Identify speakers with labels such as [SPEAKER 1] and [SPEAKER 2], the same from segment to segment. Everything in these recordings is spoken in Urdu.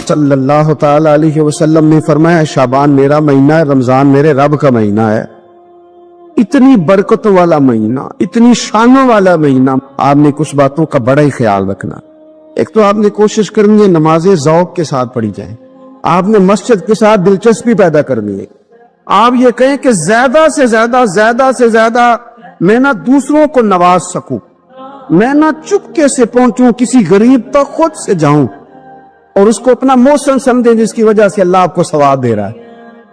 [SPEAKER 1] صلی اللہ تعالی علیہ وسلم نے فرمایا شعبان میرا مہینہ ہے، رمضان میرے رب کا مہینہ ہے۔ اتنی برکتوں والا مہینہ، اتنی شانوں والا مہینہ، آپ نے کچھ باتوں کا بڑا ہی خیال رکھنا۔ ایک تو آپ نے کوشش کرنی ہے نمازیں ذوق کے ساتھ پڑھی جائیں، آپ نے مسجد کے ساتھ دلچسپی پیدا کرنی ہے۔ آپ یہ کہیں کہ زیادہ سے زیادہ میں نہ دوسروں کو نواز سکوں، میں نہ چپکے سے پہنچوں کسی غریب تک، خود سے جاؤں اور اس کو اپنا موسم سمجھیں جس کی وجہ سے اللہ آپ کو ثواب دے رہا ہے،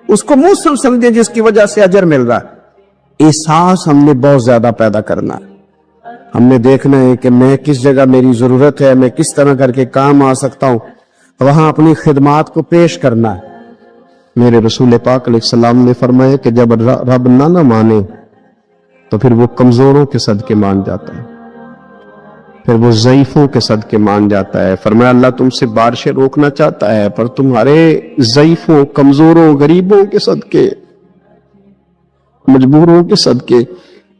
[SPEAKER 1] اس کو موسم سمجھیں جس کی وجہ سے اجر مل رہا ہے۔ احساس ہم نے بہت زیادہ پیدا کرنا ہے۔ ہم نے دیکھنا ہے کہ میں کس جگہ میری ضرورت ہے، میں کس طرح کر کے کام آ سکتا ہوں، وہاں اپنی خدمات کو پیش کرنا ہے۔ میرے رسول پاک علیہ السلام نے فرمایا کہ جب رب نہ مانے تو پھر وہ کمزوروں کے صدقے مان جاتا ہے، پھر وہ ضعیفوں کے صدقے مان جاتا ہے۔ فرمایا اللہ تم سے بارشیں روکنا چاہتا ہے پر تمہارے ضعیفوں، کمزوروں، غریبوں کے صدقے، مجبوروں کے صدقے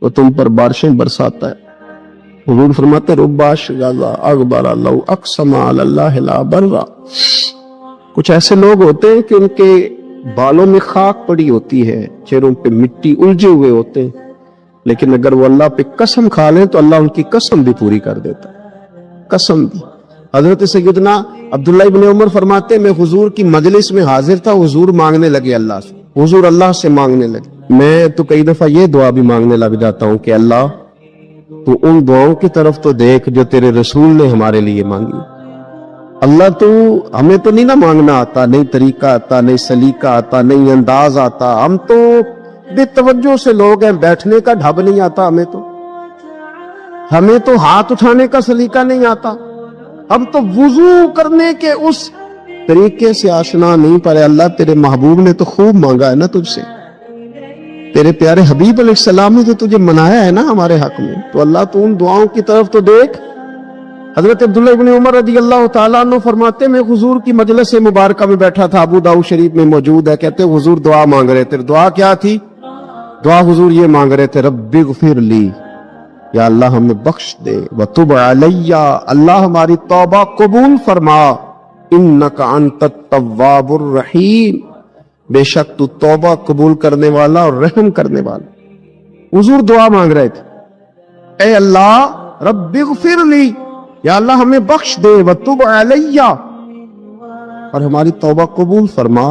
[SPEAKER 1] وہ تم پر بارشیں برساتا ہے۔ حضور فرماتے ربا شغاذا اغبر لو اقسم علی اللہ لا برا۔ کچھ ایسے لوگ ہوتے ہیں کہ ان کے بالوں میں خاک پڑی ہوتی ہے، چہروں پہ مٹی الجھے ہوئے ہوتے ہیں، لیکن اگر وہ اللہ پہ قسم کھا لیں تو اللہ ان کی قسم بھی پوری کر دیتا ہے، قسم بھی۔ حضرت سیدنا عبداللہ ابن عمر فرماتے ہیں میں حضور کی مجلس میں حاضر تھا، حضور مانگنے لگے اللہ سے، حضور اللہ سے مانگنے لگے۔ میں تو کئی دفعہ یہ دعا بھی مانگنے لگ جاتا ہوں کہ اللہ تو ان دعاؤں کی طرف تو دیکھ جو تیرے رسول نے ہمارے لیے مانگی۔ اللہ تو ہمیں تو نہیں نہ مانگنا آتا، نہیں طریقہ آتا، نہیں سلیقہ آتا، نہیں انداز آتا، ہم تو بے توجہ سے لوگ ہیں، بیٹھنے کا ڈھب نہیں آتا ہمیں تو ہاتھ اٹھانے کا سلیقہ نہیں آتا، ہم تو وضو کرنے کے اس طریقے سے آشنا نہیں پڑے۔ اللہ تیرے محبوب نے تو خوب مانگا ہے نا تجھ سے، تیرے پیارے حبیب علیہ السلام نے تو تجھے منایا ہے نا ہمارے حق میں، تو اللہ تو ان دعاؤں کی طرف تو دیکھ۔ حضرت عبداللہ ابن عمر رضی اللہ تعالیٰ عنہ فرماتے میں حضور کی مجلس مبارکہ میں بیٹھا تھا، ابو داؤد شریف میں موجود ہے، کہتے حضور دعا مانگ رہے تھے۔ دعا کیا تھی؟ دعا حضور یہ مانگ رہے تھے رب اغفر لی، یا اللہ ہمیں بخش دے، وتب علی، اللہ ہماری توبہ قبول فرما، انک انت التواب الرحیم، بے شک تو توبہ قبول کرنے والا اور رحم کرنے والا۔ حضور دعا مانگ رہے تھے اے اللہ رب اغفر لی، یا اللہ ہمیں بخش دے، وتب علی، اور ہماری توبہ قبول فرما،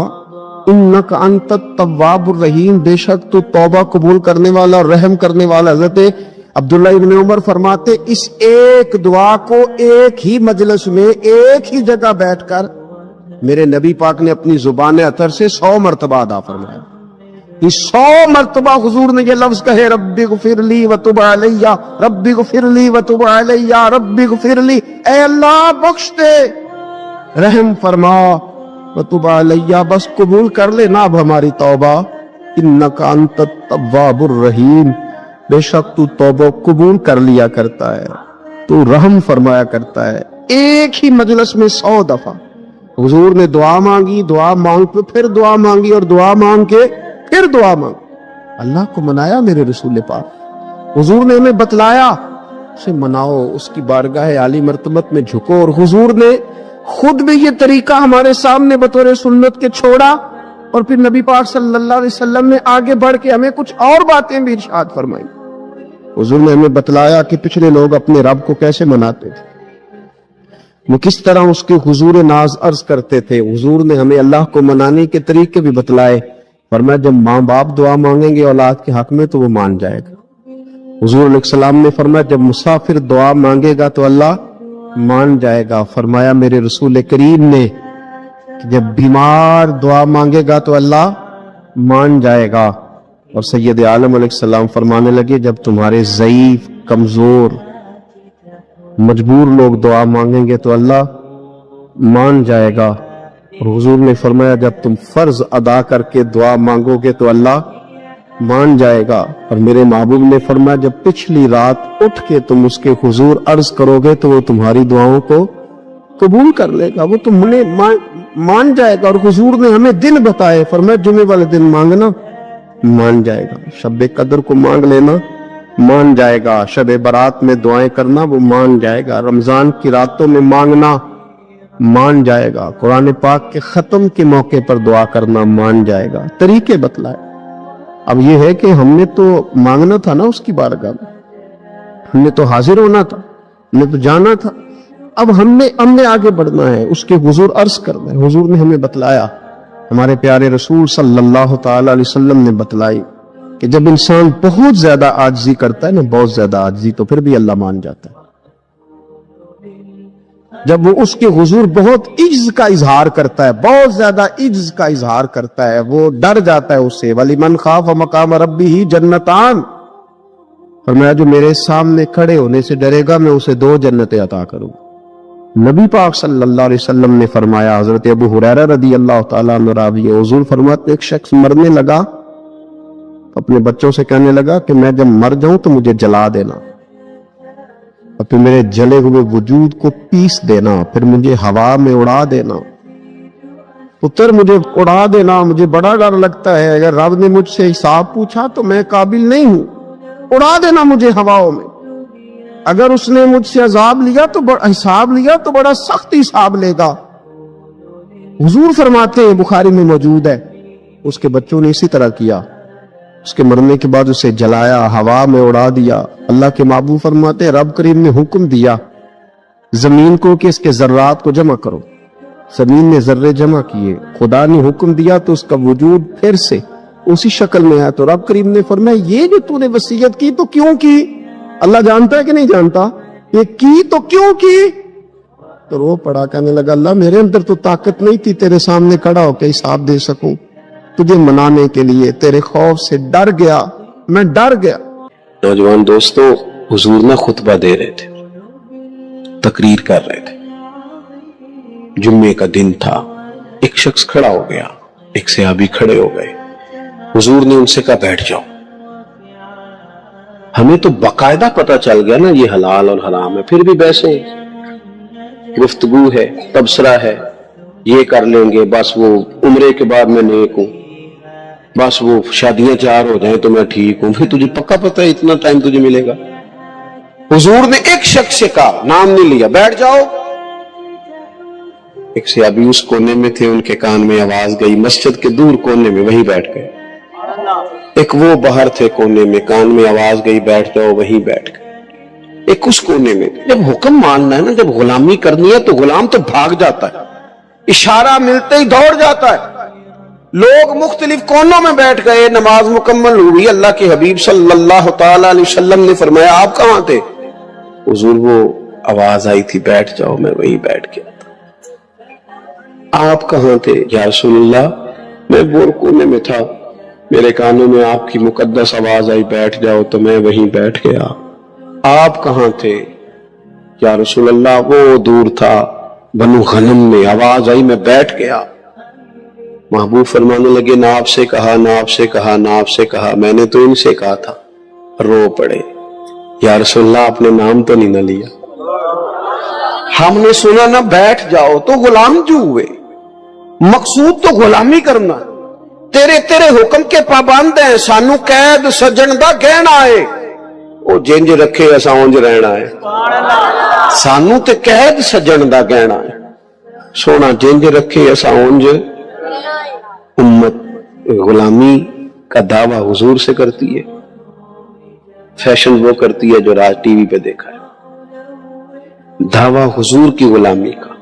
[SPEAKER 1] انک انت التواب الرحیم، بے شک تو توبہ قبول کرنے والا اور رحم کرنے والا۔ حضرت عبداللہ ابن عمر فرماتے اس ایک دعا کو ایک ہی مجلس میں ایک ہی جگہ بیٹھ کر میرے نبی پاک نے اپنی زبان اطہر سے 100 مرتبہ ادا فرمایا۔ یہ 100 مرتبہ حضور نے یہ لفظ کہے رب اغفر لی وتب علی، رب اغفر لی وتب علی، رب اغفر لی، اے اللہ بخش دے، رحم فرما، وتب علی، بس قبول کر لے نا اب ہماری توبہ، انک انت التواب الرحیم، بے شک تو توبہ قبول کر لیا کرتا ہے، تو رحم فرمایا کرتا ہے۔ ایک ہی مجلس میں 100 دفعہ حضور نے دعا مانگی، دعا مانگ کے پھر دعا مانگی، اور دعا مانگ کے پھر دعا مانگ، اللہ کو منایا میرے رسول پاک۔ حضور نے ہمیں بتلایا اسے مناؤ، اس کی بارگاہ عالی مرتبت میں جھکو، اور حضور نے خود بھی یہ طریقہ ہمارے سامنے بطور سنت کے چھوڑا، اور پھر نبی پاک صلی اللہ علیہ وسلم نے آگے بڑھ کے ہمیں کچھ اور باتیں بھی ارشاد فرمائی۔ حضور نے ہمیں بتلایا کہ پچھلے لوگ اپنے رب کو کیسے مناتے تھے، وہ کس طرح اس کے حضور ناز عرض کرتے تھے۔ حضور نے ہمیں اللہ کو منانے کے طریقے بھی بتلائے، فرمایا جب ماں باپ دعا مانگیں گے اولاد کے حق میں تو وہ مان جائے گا۔ حضور علیہ السلام نے فرمایا جب مسافر دعا مانگے گا تو اللہ مان جائے گا۔ فرمایا میرے رسول کریم نے کہ جب بیمار دعا مانگے گا تو اللہ مان جائے گا۔ اور سید عالم علیہ السلام فرمانے لگے جب تمہارے ضعیف، کمزور، مجبور لوگ دعا مانگیں گے تو اللہ مان جائے گا۔ اور حضور نے فرمایا جب تم فرض ادا کر کے دعا مانگو گے تو اللہ مان جائے گا۔ اور میرے محبوب نے فرمایا جب پچھلی رات اٹھ کے تم اس کے حضور عرض کرو گے تو وہ تمہاری دعاؤں کو قبول کر لے گا، وہ تم نے مان جائے گا۔ اور حضور نے ہمیں دن بتائے، فرمایا جمعے والے دن مانگنا مان جائے گا، شب قدر کو مانگ لینا مان جائے گا، شب برات میں دعائیں کرنا وہ مان جائے گا، رمضان کی راتوں میں مانگنا مان جائے گا. قرآن پاک کے ختم کے موقع پر دعا کرنا مان جائے گا. طریقے بتلائے. اب یہ ہے کہ ہم نے تو مانگنا تھا نا اس کی بارگاہ میں, ہم نے تو حاضر ہونا تھا, ہم نے تو جانا تھا. اب ہم نے آگے بڑھنا ہے, اس کے حضور عرض کرنا ہے. حضور نے ہمیں بتلایا, ہمارے پیارے رسول صلی اللہ تعالی علیہ وسلم نے بتلائی کہ جب انسان بہت زیادہ عاجزی کرتا ہے نا, بہت زیادہ عاجزی, تو پھر بھی اللہ مان جاتا ہے. جب وہ اس کے حضور بہت عجز کا اظہار کرتا ہے, بہت زیادہ عجز کا اظہار کرتا ہے, وہ ڈر جاتا ہے اس سے. وَلِمَنْ خَافَ مَقَامَ رَبِّهِ جَنَّتَانِ, فرمایا جو میرے سامنے کھڑے ہونے سے ڈرے گا میں اسے 2 جنتیں عطا کروں. نبی پاک صلی اللہ علیہ وسلم نے فرمایا, حضرت ابو ہریرہ رضی اللہ تعالیٰ عنہ راوی ہے, حضور فرماتے ایک شخص مرنے لگا, اپنے بچوں سے کہنے لگا کہ میں جب مر جاؤں تو مجھے جلا دینا, اور پھر میرے جلے ہوئے وجود کو پیس دینا, پھر مجھے ہوا میں اڑا دینا. پتر مجھے اڑا دینا, مجھے بڑا ڈر لگتا ہے, اگر رب نے مجھ سے حساب پوچھا تو میں قابل نہیں ہوں, اڑا دینا مجھے ہواؤں میں. اگر اس نے مجھ سے عذاب لیا تو حساب لیا تو بڑا سخت حساب لے گا. حضور فرماتے ہیں, بخاری میں موجود ہے, اس کے بچوں نے اسی طرح کیا. اس کے مرنے کے بعد اسے جلایا, ہوا میں اڑا دیا. اللہ کے محبوب فرماتے ہیں رب کریم نے حکم دیا زمین کو کہ اس کے ذرات کو جمع کرو. زمین نے ذرے جمع کیے, خدا نے حکم دیا تو اس کا وجود پھر سے اسی شکل میں آیا. تو رب کریم نے فرمایا یہ جو تو نے وصیت کی تو کیوں کی؟ اللہ جانتا ہے کہ نہیں جانتا؟ یہ کی تو کیوں کی؟ تو رو پڑا, کہنے لگا اللہ میرے اندر تو طاقت نہیں تھی تیرے سامنے کھڑا ہو کے حساب دے سکوں, تجھے منانے کے لیے تیرے خوف سے ڈر گیا, میں ڈر گیا.
[SPEAKER 2] نوجوان دوستو, حضور نہ خطبہ دے رہے تھے, تقریر کر رہے تھے. جمعے کا دن تھا, ایک شخص کھڑا ہو گیا, ایک صحابی کھڑے ہو گئے. حضور نے ان سے کہا بیٹھ جاؤ. ہمیں تو باقاعدہ پتہ چل گیا نا یہ حلال اور حرام ہے, پھر بھی بحثیں, گفتگو ہے, تبصرہ ہے, یہ کر لیں گے, بس وہ عمرے کے بعد میں نیک ہوں, بس وہ شادیاں 4 ہو جائیں تو میں ٹھیک ہوں. پھر تجھے پکا پتہ ہے اتنا ٹائم تجھے ملے گا؟ حضور نے ایک شخص سے کہا, نام نہیں لیا, بیٹھ جاؤ. ایک صحابی اس کونے میں تھے, ان کے کان میں آواز گئی, مسجد کے دور کونے میں, وہیں بیٹھ گئے. ایک وہ باہر تھے کونے میں, کان میں آواز گئی بیٹھ جاؤ, وہیں بیٹھ گئے. ایک اس کونے میں. جب حکم ماننا ہے نا, جب غلامی کرنی ہے تو غلام تو بھاگ جاتا ہے, اشارہ ملتے ہی دوڑ جاتا ہے. لوگ مختلف کونوں میں بیٹھ گئے, نماز مکمل ہوئی. اللہ کے حبیب صلی اللہ تعالی علیہ وسلم نے فرمایا آپ کہاں تھے؟ حضور وہ آواز آئی تھی بیٹھ جاؤ, میں وہیں بیٹھ گیا تھا. آپ کہاں تھے؟ یا رسول اللہ میں وہ کونے میں تھا, میرے کانوں میں آپ کی مقدس آواز آئی بیٹھ جاؤ تو میں وہیں بیٹھ گیا. آپ کہاں تھے؟ یا رسول اللہ وہ دور تھا, بنو غنم میں آواز آئی میں بیٹھ گیا. محبوب فرمانے لگے نہ آپ سے کہا, نہ آپ سے کہا, نہ آپ سے کہا, میں نے تو ان سے کہا تھا. رو پڑے, یا رسول اللہ آپ نے نام تو نہیں نہ لیا, ہم نے سنا نہ بیٹھ جاؤ تو غلام جو ہوئے. مقصود تو غلامی کرنا, تیرے حکم کے پابند ہیں. سانو قید سجن دا گہنا ہے, وہ جنج رکھے اساں اونج رہنا ہے. سانو تے قید سجن دا گہنا ہے, سونا جنج رکھے اساں اونج. امت غلامی کا دعویٰ حضور سے کرتی ہے, فیشن وہ کرتی ہے جو راج ٹی وی پہ دیکھا ہے. دعویٰ حضور کی غلامی کا,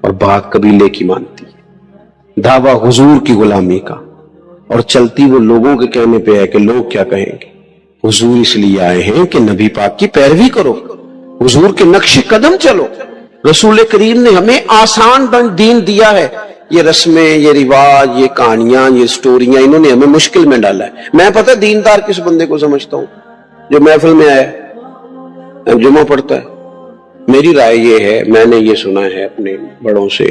[SPEAKER 2] اور بات قبیلے کی مانتی ہے. دعویٰ حضور کی غلامی کا, اور چلتی وہ لوگوں کے کہنے پہ ہے کہ لوگ کیا کہیں گے. حضور اس لیے آئے ہیں کہ نبی پاک کی پیروی کرو, حضور کے نقش قدم چلو. رسول کریم نے ہمیں آسان دین دیا ہے. یہ رسمیں, یہ رواج, یہ کہانیاں, یہ سٹوریاں, انہوں نے ہمیں مشکل میں ڈالا ہے. میں پتہ دیندار کس بندے کو سمجھتا ہوں؟ جو محفل میں آیا, جمعہ پڑھتا ہے. میری رائے یہ ہے, میں نے یہ سنا ہے اپنے بڑوں سے,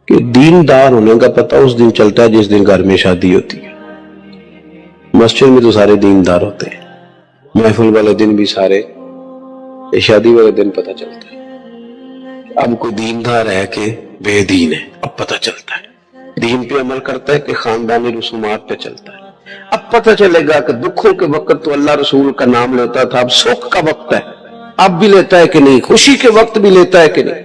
[SPEAKER 2] کہ دیندار ہونے کا پتہ اس دن چلتا ہے جس دن گھر میں شادی ہوتی ہے. مسجد میں تو سارے دیندار ہوتے ہیں, محفل والے دن بھی سارے, شادی والے دن پتہ چلتا ہے. اب کوئی دیندار ہے کہ بے دین ہے, اب پتہ چلتا ہے. دین پہ عمل کرتا ہے کہ خاندانی رسومات پہ چلتا ہے. اب پتہ چلے گا کہ دکھوں کے وقت تو اللہ رسول کا نام لیتا تھا, اب سکھ کا وقت ہے, اب بھی لیتا ہے کہ نہیں, خوشی کے وقت بھی لیتا ہے کہ نہیں.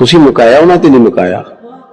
[SPEAKER 2] ਤੁਸੀਂ ਮੁਕਾਇਆ ਉਹਨਾਂ ਤੇ ਨਹੀਂ ਮੁਕਾਇਆ,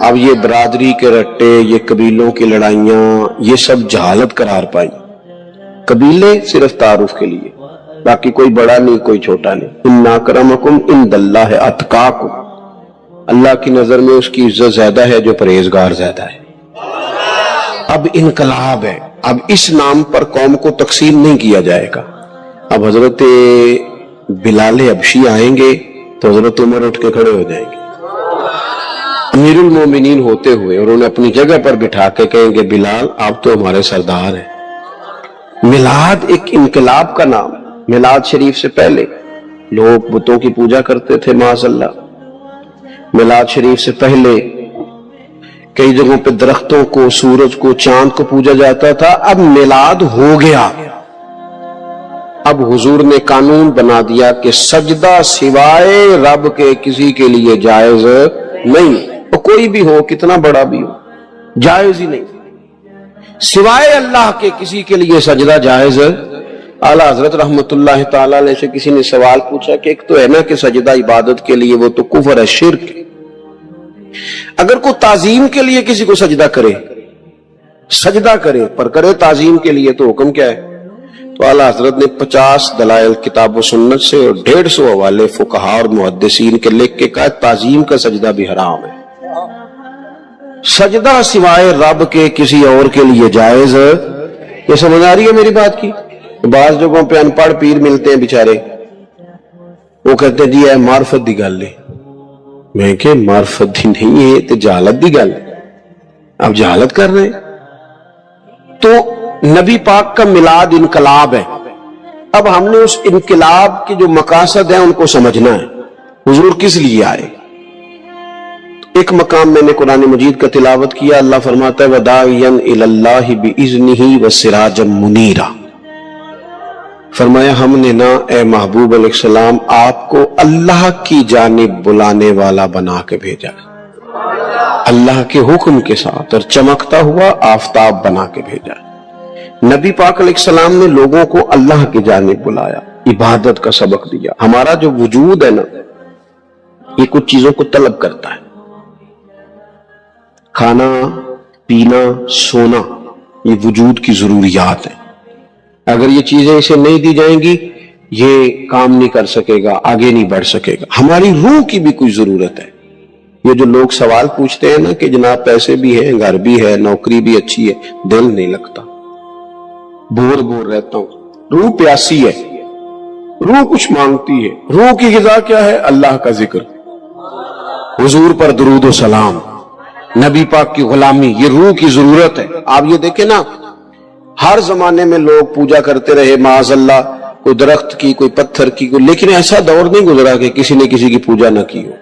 [SPEAKER 2] اب یہ برادری کے رٹے، یہ قبیلوں کی لڑائیاں، یہ سب جہالت قرار پائی. قبیلے صرف تعارف کے لیے، باقی کوئی بڑا نہیں کوئی چھوٹا نہیں. ان اکرمکم عند اللہ اتقاکم، اللہ کی نظر میں اس کی عزت زیادہ ہے جو پرہیزگار زیادہ ہے. اب انقلاب ہے، اب اس نام پر قوم کو تقسیم نہیں کیا جائے گا. اب حضرت بلال حبشی آئیں گے تو حضرت عمر اٹھ کے کھڑے ہو جائیں گے امیر المومنین ہوتے ہوئے، اور انہیں اپنی جگہ پر بٹھا کے کہیں گے بلال آپ تو ہمارے سردار ہیں. میلاد ایک انقلاب کا نام. میلاد شریف سے پہلے لوگ بتوں کی پوجا کرتے تھے معاذ اللہ. میلاد شریف سے پہلے کئی جگہوں پہ درختوں کو، سورج کو، چاند کو پوجا جاتا تھا. اب میلاد ہو گیا. اب حضور نے قانون بنا دیا کہ سجدہ سوائے رب کے کسی کے لیے جائز نہیں. اور کوئی بھی ہو، کتنا بڑا بھی ہو، جائز ہی نہیں. سوائے اللہ کے کسی کے لیے سجدہ جائز. اعلیٰ حضرت رحمت اللہ تعالی علیہ سے کسی نے سوال پوچھا کہ ایک تو ہے نا کہ سجدہ عبادت کے لیے، وہ تو کفر ہے، شرک. اگر کوئی تعظیم کے لیے کسی کو سجدہ کرے پر کرے تعظیم کے لیے تو حکم کیا ہے؟ تو اعلیٰ حضرت نے 50 دلائل کتاب و سنت سے اور 150 حوالے فقہاء اور محدثین کے لکھ کے کہا تعظیم کا سجدہ بھی حرام ہے. سجدہ سوائے رب کے کسی اور کے لیے جائز. یہ سمجھ آ رہی ہے میری بات کی؟ بعض جگہوں پہ ان پڑھ پیر ملتے ہیں بیچارے، وہ کہتے ہیں جی اے معرفت دی گل ہے. میں کہ معرفت دی نہیں ہے تو جہالت دی گل ہے. اب جہالت کر رہے ہیں. تو نبی پاک کا میلاد انقلاب ہے. اب ہم نے اس انقلاب کے جو مقاصد ہیں ان کو سمجھنا ہے. حضور کس لیے آئے؟ ایک مقام میں نے قرآن مجید کا تلاوت کیا. اللہ فرماتا ہے وَدَاعِيًا إِلَى اللَّهِ بِإِذْنِهِ وَسِرَاجًا مُنِيرًا. فرمایا ہم نے نا اے محبوب علیہ السلام آپ کو اللہ کی جانب بلانے والا بنا کے بھیجا، اللہ کے حکم کے ساتھ، اور چمکتا ہوا آفتاب بنا کے بھیجا. نبی پاک علیہ السلام نے لوگوں کو اللہ کی جانب بلایا، عبادت کا سبق دیا. ہمارا جو وجود ہے نا یہ کچھ چیزوں کو طلب کرتا ہے. کھانا، پینا، سونا، یہ وجود کی ضروریات ہیں. اگر یہ چیزیں اسے نہیں دی جائیں گی یہ کام نہیں کر سکے گا، آگے نہیں بڑھ سکے گا. ہماری روح کی بھی کوئی ضرورت ہے. یہ جو لوگ سوال پوچھتے ہیں نا کہ جناب پیسے بھی ہیں، گھر بھی ہے، نوکری بھی اچھی ہے، دل نہیں لگتا، بور رہتا ہوں. روح پیاسی ہے، روح کچھ مانگتی ہے. روح کی غذا کیا ہے؟ اللہ کا ذکر، حضور پر درود و سلام، نبی پاک کی غلامی. یہ روح کی ضرورت ہے. آپ یہ دیکھیں نا ہر زمانے میں لوگ پوجا کرتے رہے معاذ اللہ، کوئی درخت کی، کوئی پتھر کی، لیکن ایسا دور نہیں گزرا کہ کسی نے کسی کی پوجا نہ کی ہو.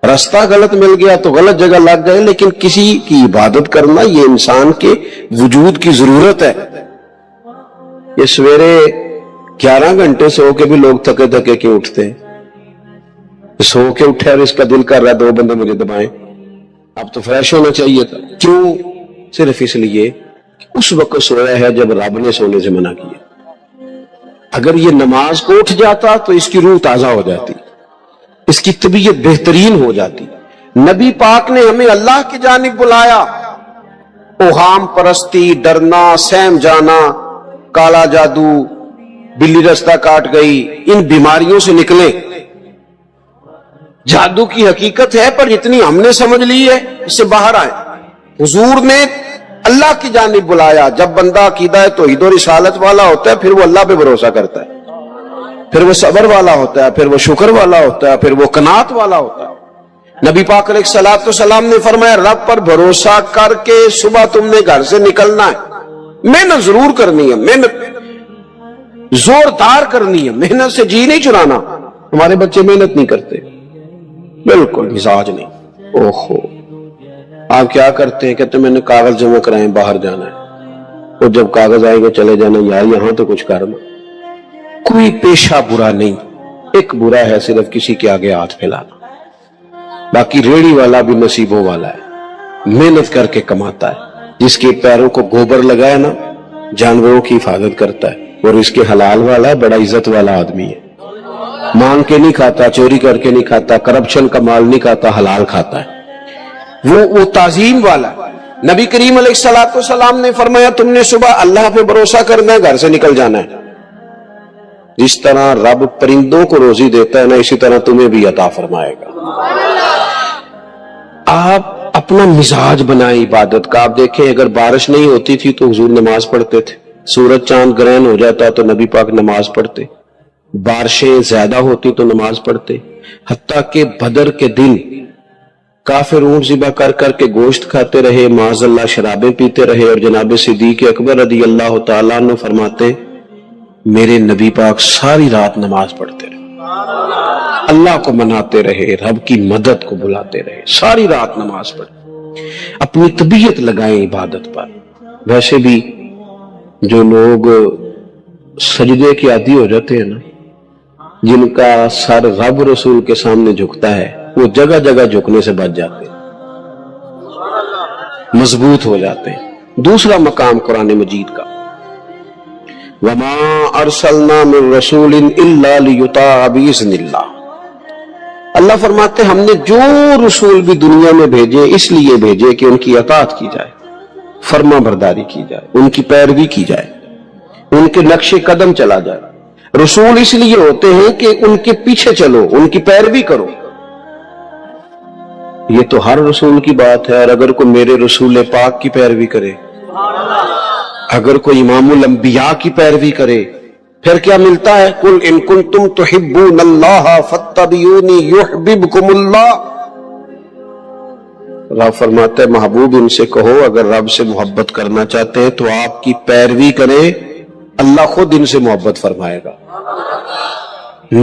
[SPEAKER 2] رستہ غلط مل گیا تو غلط جگہ لگ گئے، لیکن کسی کی عبادت کرنا یہ انسان کے وجود کی ضرورت ہے. یہ سویرے 11 گھنٹے سو کے بھی لوگ تھکے تھکے کیوں اٹھتے ہیں؟ سو کے اٹھے اور اس کا دل کر رہا ہے 2 بندے مجھے دبائیں. اب تو فریش ہونا چاہیے تھا. کیوں؟ صرف اس لیے اس وقت سویا ہے جب رب نے سونے سے منع کیا. اگر یہ نماز کو اٹھ جاتا تو اس کی روح تازہ ہو جاتی، اس کی طبیعت بہترین ہو جاتی. نبی پاک نے ہمیں اللہ کی جانب بلایا. اوہام پرستی، ڈرنا، سہم جانا، کالا جادو، بلی رستہ کاٹ گئی، ان بیماریوں سے نکلیں. جادو کی حقیقت ہے پر جتنی ہم نے سمجھ لی ہے اس سے باہر آئے. حضور نے اللہ کی جانب بلایا. جب بندہ عقیدہ توحید و رسالت والا ہوتا ہے پھر وہ اللہ پہ بھروسہ کرتا ہے، پھر وہ صبر والا ہوتا ہے، پھر وہ شکر والا ہوتا ہے، پھر وہ قناعت والا ہوتا ہے. نبی پاک علیہ الصلوۃ والسلام نے فرمایا رب پر بھروسہ کر کے صبح تم نے گھر سے نکلنا ہے. محنت ضرور کرنی ہے، محنت زوردار کرنی ہے، محنت سے جی نہیں چرانا. ہمارے بچے محنت نہیں کرتے، بالکل مزاج نہیں. اوہو آپ کیا کرتے ہیں؟ کہتے ہیں میں نے کاغذ جمع کرائیں، باہر جانا ہے. اور جب کاغذ آئے گا چلے جانا. یار یہاں تو کچھ کرنا. کوئی پیشہ برا نہیں، ایک برا ہے صرف کسی کے آگے ہاتھ پھیلانا. باقی ریڑھی والا بھی نصیبوں والا ہے، محنت کر کے کماتا ہے. جس کے پیروں کو گوبر لگائے نا جانوروں کی حفاظت کرتا ہے، اور اس کے حلال والا ہے، بڑا عزت والا آدمی ہے. مانگ کے نہیں کھاتا، چوری کر کے نہیں کھاتا، کرپشن کا مال نہیں کھاتا، حلال کھاتا ہے. وہ تعظیم والا. نبی کریم علیہ الصلوۃ والسلام نے فرمایا تم نے صبح اللہ پہ بھروسہ کرنا ہے، گھر سے نکل جانا ہے. جس طرح رب پرندوں کو روزی دیتا ہے نا، اسی طرح تمہیں بھی عطا فرمائے گا. آپ اپنا مزاج بنائیں عبادت کا. آپ دیکھیں اگر بارش نہیں ہوتی تھی تو حضور نماز پڑھتے تھے، سورج چاند گرہن ہو جاتا تو نبی پاک نماز پڑھتے، بارشیں زیادہ ہوتی تو نماز پڑھتے. حتیٰ کہ بدر کے دن کافر اونٹ ذبح کر کر کے گوشت کھاتے رہے، معاذ اللہ شرابیں پیتے رہے، اور جناب صدیق اکبر رضی اللہ تعالیٰ عنہ فرماتے میرے نبی پاک ساری رات نماز پڑھتے رہے، اللہ کو مناتے رہے، رب کی مدد کو بلاتے رہے، ساری رات نماز پڑھتے. اپنی طبیعت لگائیں عبادت پر. ویسے بھی جو لوگ سجدے کے عادی ہو جاتے ہیں نا، جن کا سر رب رسول کے سامنے جھکتا ہے، وہ جگہ جگہ جھکنے سے بچ جاتے ہیں، مضبوط ہو جاتے ہیں. دوسرا مقام قرآن مجید کا وَمَا أَرْسَلْنَا مِن رَسُولٍ إِلَّا لِيُطَاعَ بِإِذْنِ اللَّهِ. اللہ فرماتے ہم نے جو رسول بھی دنیا میں بھیجے اس لیے بھیجے کہ ان کی اطاعت کی جائے، فرما برداری کی جائے، ان کی پیروی کی جائے، ان کے نقش قدم چلا جائے. رسول اس لیے ہوتے ہیں کہ ان کے پیچھے چلو، ان کی پیروی کرو. یہ تو ہر رسول کی بات ہے. اور اگر کوئی میرے رسول پاک کی پیروی کرے، اگر کوئی امام الانبیاء کی پیروی کرے، پھر کیا ملتا ہے؟ قُلْ إِن كُنتُمْ تُحِبُّونَ اللَّهَ فَاتَّبِعُونِي يُحْبِبْكُمُ اللَّهُ. رب فرماتا ہے محبوب ان سے کہو اگر رب سے محبت کرنا چاہتے ہیں تو آپ کی پیروی کریں، اللہ خود ان سے محبت فرمائے گا.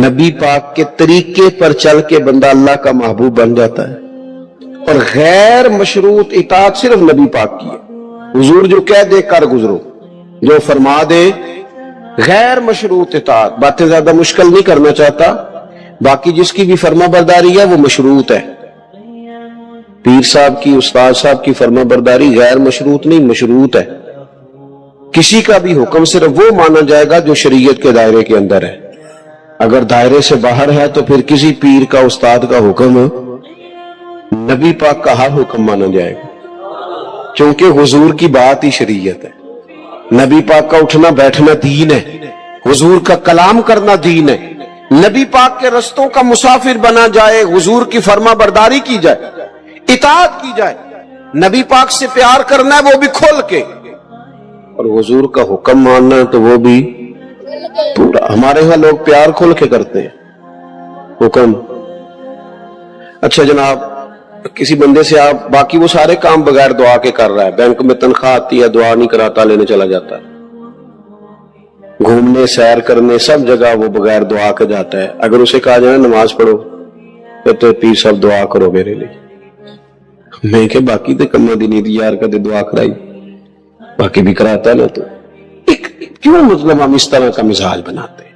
[SPEAKER 2] نبی پاک کے طریقے پر چل کے بندہ اللہ کا محبوب بن جاتا ہے. اور غیر مشروط اطاعت صرف نبی پاک کی ہے. حضور جو کہہ دے کر گزرو، جو فرما دے. غیر مشروط اطاعت باتیں زیادہ مشکل نہیں کرنا چاہتا، باقی جس کی بھی فرما برداری ہے وہ مشروط ہے. پیر صاحب کی، استاد صاحب کی فرما برداری غیر مشروط نہیں، مشروط ہے. کسی کا بھی حکم صرف وہ مانا جائے گا جو شریعت کے دائرے کے اندر ہے. اگر دائرے سے باہر ہے تو پھر کسی پیر کا، استاد کا حکم نبی پاک کا ہر حکم مانا جائے گا، چونکہ حضور کی بات ہی شریعت ہے. نبی پاک کا اٹھنا بیٹھنا دین ہے، حضور کا کلام کرنا دین ہے. نبی پاک کے رستوں کا مسافر بنا جائے، حضور کی فرما برداری کی جائے، اطاعت کی جائے. نبی پاک سے پیار کرنا ہے وہ بھی کھول کے، اور حضور کا حکم ماننا ہے تو وہ بھی پورا. ہمارے ہاں لوگ پیار کھول کے کرتے ہیں، حکم. اچھا جناب، کسی بندے سے آپ باقی وہ سارے کام بغیر دعا کے کر رہا ہے، بینک میں تنخواہ آتی ہے، دعا نہیں کراتا، لینے چلا جاتا ہے. گھومنے، سیر کرنے، سب جگہ وہ بغیر دعا کے جاتا ہے. اگر اسے کہا جائے نماز پڑھو تو پیر صاحب دعا کرو میرے لیے. میں کہ باقی تو کما دی نہیں دی یار، کدے دعا کرائی، باقی بھی کراتا ہے نا. تو کیوں مطلب ہم اس طرح کا مزاج بناتے ہیں؟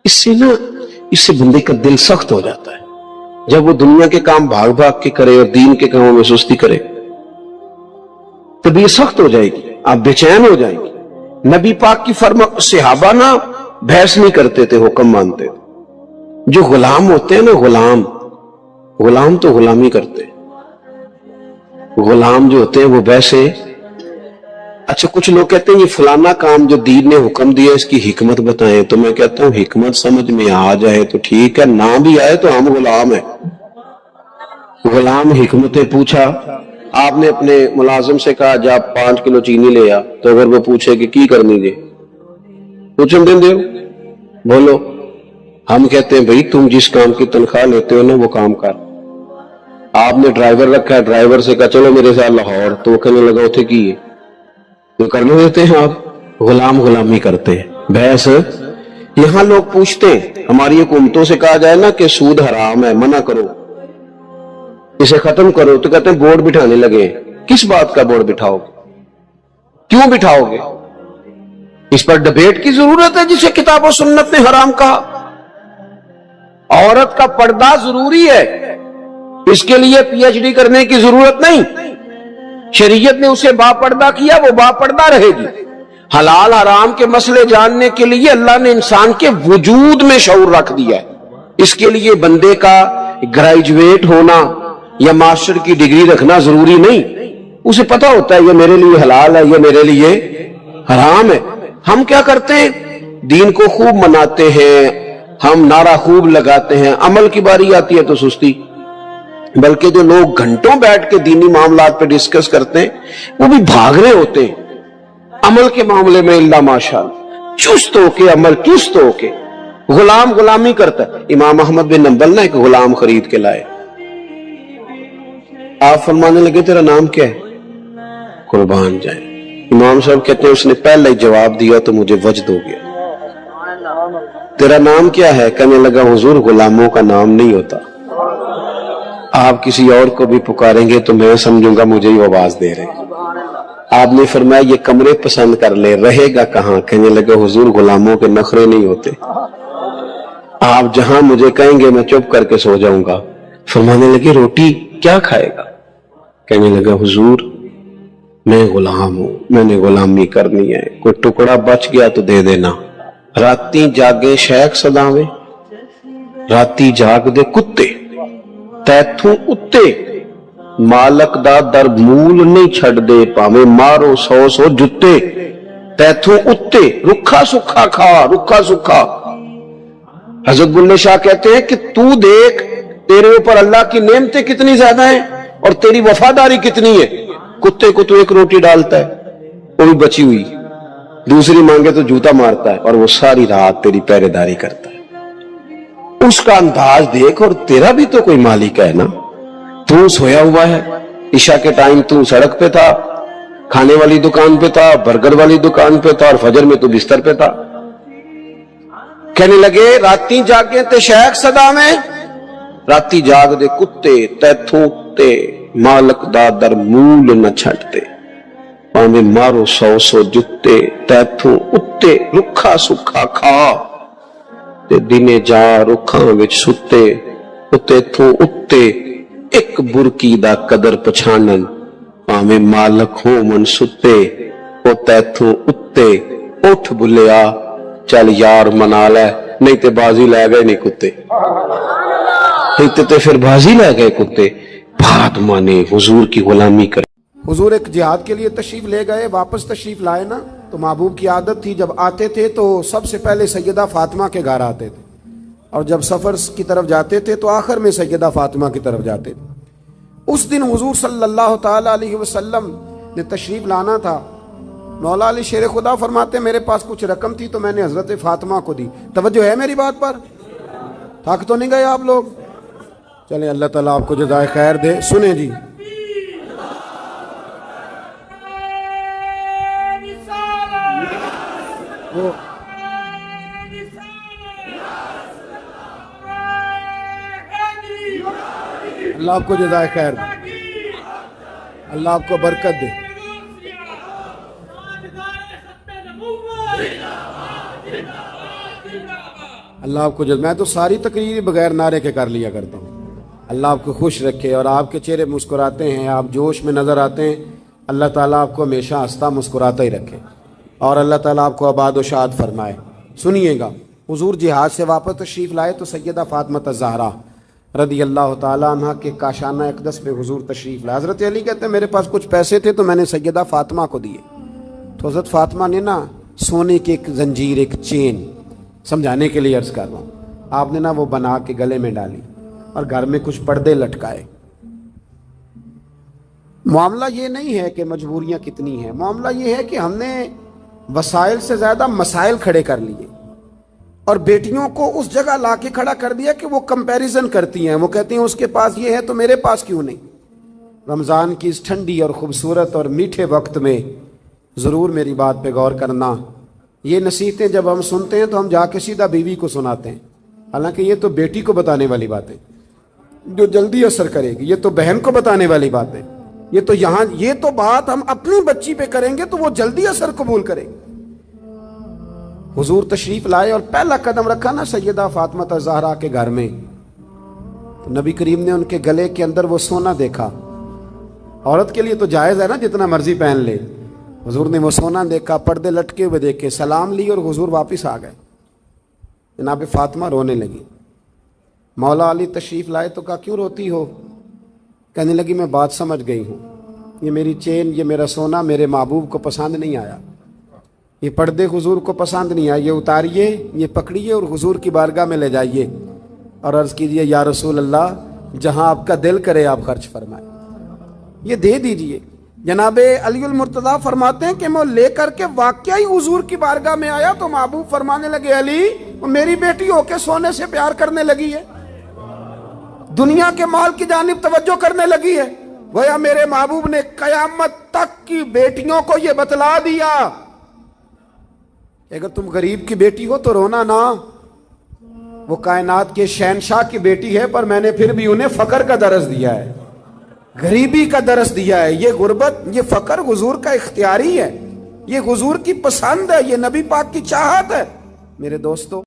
[SPEAKER 2] اس سے بندے کا دل سخت ہو جاتا ہے. جب وہ دنیا کے کام بھاگ بھاگ کے کرے اور دین کے کاموں میں سستی کرے تب یہ سخت ہو جائے گی، آپ بے چین ہو جائیں گے. نبی پاک کی فرما، صحابہ نا بحث نہیں کرتے تھے، حکم مانتے تھے. جو غلام ہوتے ہیں نا، غلام تو غلامی کرتے ہیں. غلام جو ہوتے ہیں وہ ویسے. اچھا کچھ لوگ کہتے ہیں یہ فلانا کام جو دین نے حکم دیا اس کی حکمت بتائیں، تو میں کہتا ہوں حکمت سمجھ میں آ جائے تو ٹھیک ہے، نہ بھی آئے تو ہم غلام ہیں. غلام حکمتیں پوچھا، آپ نے اپنے ملازم سے کہا جا 5 کلو چینی لے آ، تو اگر وہ پوچھے کہ کی کرنی دے، پوچھن دیں دے بولو. ہم کہتے ہیں بھئی تم جس کام کی تنخواہ لیتے ہو نا وہ کام کر. آپ نے ڈرائیور رکھا ہے، ڈرائیور سے کہا چلو میرے ساتھ لاہور، تو وہ کہنے لگا اتھے کی ہے تو کرنے دیتے ہیں. آپ غلامی کرتے ہیں. بحث یہاں لوگ پوچھتے ہیں، ہماری حکومتوں سے کہا جائے نا کہ سود حرام ہے، منع کرو، اسے ختم کرو، تو کہتے ہیں بورڈ بٹھانے لگے. کس بات کا بورڈ بٹھاؤ گے؟ کیوں بٹھاؤ گے؟ اس پر ڈبیٹ کی ضرورت ہے جسے کتاب و سنت نے حرام کہا. عورت کا پردہ ضروری ہے، اس کے لیے پی ایچ ڈی کرنے کی ضرورت نہیں. شریعت نے اسے با پردہ کیا، وہ با پردہ رہے گی. حلال حرام کے مسئلے جاننے کے لیے اللہ نے انسان کے وجود میں شعور رکھ دیا ہے. اس کے لیے بندے کا گریجویٹ ہونا، یا ماسٹر کی ڈگری رکھنا ضروری نہیں. اسے پتا ہوتا ہے یہ میرے لیے حلال ہے, یہ میرے لیے حرام ہے. ہم کیا کرتے ہیں؟ دین کو خوب مناتے ہیں, ہم نعرہ خوب لگاتے ہیں, عمل کی باری آتی ہے تو سستی. بلکہ جو لوگ گھنٹوں بیٹھ کے دینی معاملات پہ ڈسکس کرتے ہیں وہ بھی بھاگ رہے ہوتے ہیں. عمل کے معاملے میں اللہ ماشاءاللہ چست ہو کے, عمل چست ہو کے, غلامی کرتا ہے. امام احمد بن حنبل نے ایک غلام خرید کے لائے. آپ فرمانے لگے تیرا نام کیا ہے؟ قربان جائیں. امام صاحب کہتے ہیں اس نے پہلے ہی جواب دیا تو مجھے وجد ہو گیا. تیرا نام کیا ہے؟ کہنے لگا حضور غلاموں کا نام نہیں ہوتا, آپ کسی اور کو بھی پکاریں گے تو میں سمجھوں گا مجھے ہی آواز دے رہے. آپ نے فرمایا یہ کمرے پسند کر لے, رہے گا کہاں؟ کہنے لگا حضور غلاموں کے نخرے نہیں ہوتے, آپ جہاں مجھے کہیں گے میں چپ کر کے سو جاؤں گا. فرمانے لگے روٹی کیا کھائے گا؟ کہنے لگا حضور میں غلام ہوں, میں نے غلامی کرنی ہے, کوئی ٹکڑا بچ گیا تو دے دینا. راتی جاگے شیخ سداویں, راتی جاگ دے کتے, تیتھوں اتے مالک دا در مول نہیں چھڑ دے, پاویں مارو 100 جتے, تیتھوں اتے رکھا سکھا کھا, رکھا سکھا. حضرت بلے شاہ کہتے ہیں کہ تو دیکھ تیرے اوپر اللہ کی نعمتیں کتنی زیادہ ہیں اور تیری وفاداری کتنی ہے. کتے کو تو ایک روٹی ڈالتا ہے وہ بھی بچی ہوئی, دوسری مانگے تو جوتا مارتا ہے, اور وہ ساری رات تیری پہرے داری کرتا ہے. اس کا انداز دیکھ, اور تیرا بھی تو کوئی مالک ہے نا. تو سویا ہوا ہے, عشاء کے ٹائم تو سڑک پہ تھا, کھانے والی دکان پہ تھا, برگر والی دکان پہ تھا, اور فجر میں تو بستر پہ تھا. کہنے لگے راتی جاگے تے شیخ صدا میں, راتی جاگ دے کتے تیتھوں تے مالک دا در مول نہ چھٹتے, پاویں مارو 100 جتے, تیتھوں اتے رکھا سکھا کھا, تے دنے جا رکھاں وچ ستے, تیتھوں اتے ایک برکی دا قدر پچھانن, پاویں مالک ہو من ستے, او تیتھوں اتے اٹھ بلیا چل یار منا لے, نہیں تے بازی لے گئے نہیں کتے, نہیں تے پھر بازی لے گئے کتے. بات مانے حضور کی غلامی کرے.
[SPEAKER 1] حضور ایک جہاد کے لیے تشریف لے گئے, واپس تشریف لائے نا, تو محبوب کی عادت تھی جب آتے تھے تو سب سے پہلے سیدہ فاطمہ کے گھر آتے تھے, اور جب سفر کی طرف جاتے تھے تو آخر میں سیدہ فاطمہ کی طرف جاتے تھے. اس دن حضور صلی اللہ تعالی علیہ وسلم نے تشریف لانا تھا. مولا علی شیر خدا فرماتے میرے پاس کچھ رقم تھی تو میں نے حضرت فاطمہ کو دی. توجہ ہے میری بات پر؟ تھک تو نہیں گئے آپ لوگ؟ چلیں اللہ تعالیٰ آپ کو جزائے خیر دے. سنیں جی, اللہ آپ کو جزائے خیر دے, اللہ آپ کو برکت دے. اللہ آپ کو میں تو ساری تقریر بغیر نعرے کے کر لیا کرتا ہوں. اللہ آپ کو خوش رکھے, اور آپ کے چہرے مسکراتے ہیں, آپ جوش میں نظر آتے ہیں. اللہ تعالیٰ آپ کو ہمیشہ ہنستا مسکراتا ہی رکھے, اور اللہ تعالیٰ آپ کو آباد و شاد فرمائے. سنیے گا, حضور جہاد سے واپس تشریف لائے تو سیدہ فاطمہ الزہرا رضی اللہ تعالیٰ عنہ کے کاشانہ اقدس پہ حضور تشریف لائے. حضرت علی کہتے ہیں میرے پاس کچھ پیسے تھے تو میں نے سیدہ فاطمہ کو دیے. تو حضرت فاطمہ نے نا سونے کی ایک زنجیر, ایک چین, سمجھانے کے لیے عرض کر رہا ہوں, آپ نے نا وہ بنا کے گلے میں ڈالی اور گھر میں کچھ پردے لٹکائے. معاملہ یہ نہیں ہے کہ مجبوریاں کتنی ہیں, معاملہ یہ ہے کہ ہم نے وسائل سے زیادہ مسائل کھڑے کر لیے, اور بیٹیوں کو اس جگہ لا کے کھڑا کر دیا کہ وہ کمپیریزن کرتی ہیں. وہ کہتی ہیں اس کے پاس یہ ہے تو میرے پاس کیوں نہیں. رمضان کی اس ٹھنڈی اور خوبصورت اور میٹھے وقت میں ضرور میری بات پہ غور کرنا. یہ نصیحتیں جب ہم سنتے ہیں تو ہم جا کے سیدھا بیوی کو سناتے ہیں, حالانکہ یہ تو بیٹی کو بتانے والی بات ہے جو جلدی اثر کرے گی, یہ تو بہن کو بتانے والی بات ہے, یہ تو یہاں یہ تو بات ہم اپنی بچی پہ کریں گے تو وہ جلدی اثر قبول کرے گی. حضور تشریف لائے اور پہلا قدم رکھا نا سیدہ فاطمہ الزہرا کے گھر میں, تو نبی کریم نے ان کے گلے کے اندر وہ سونا دیکھا. عورت کے لیے تو جائز ہے نا جتنا مرضی پہن لے. حضور نے وہ سونا دیکھا, پردے لٹکے ہوئے دیکھے, سلام لی اور حضور واپس آ گئے. جناب فاطمہ رونے لگی. مولا علی تشریف لائے تو کہا کیوں روتی ہو؟ کہنے لگی میں بات سمجھ گئی ہوں، یہ میری چین، یہ میرا سونا میرے محبوب کو پسند نہیں آیا، یہ پردے حضور کو پسند نہیں آئے، یہ اتاریے، یہ پکڑیے اور حضور کی بارگاہ میں لے جائیے اور عرض کیجئے یا رسول اللہ جہاں آپ کا دل کرے آپ خرچ فرمائیں، یہ دے دیجئے۔ جناب علی المرتضیٰ فرماتے ہیں کہ میں لے کر کے واقعی حضور کی بارگاہ میں آیا تو محبوب فرمانے لگے علی میری بیٹی ہو کے سونے سے پیار کرنے لگی ہے، دنیا کے مال کی جانب توجہ کرنے لگی ہے۔ گویا میرے محبوب نے قیامت تک کی بیٹیوں کو یہ بتلا دیا اگر تم غریب کی بیٹی ہو تو رونا نہ، وہ کائنات کے شہنشاہ کی بیٹی ہے پر میں نے پھر بھی انہیں فقر کا درس دیا ہے، غریبی کا درس دیا ہے۔ یہ غربت، یہ فقر حضور کا اختیاری ہے، یہ حضور کی پسند ہے، یہ نبی پاک کی چاہت ہے۔ میرے دوستو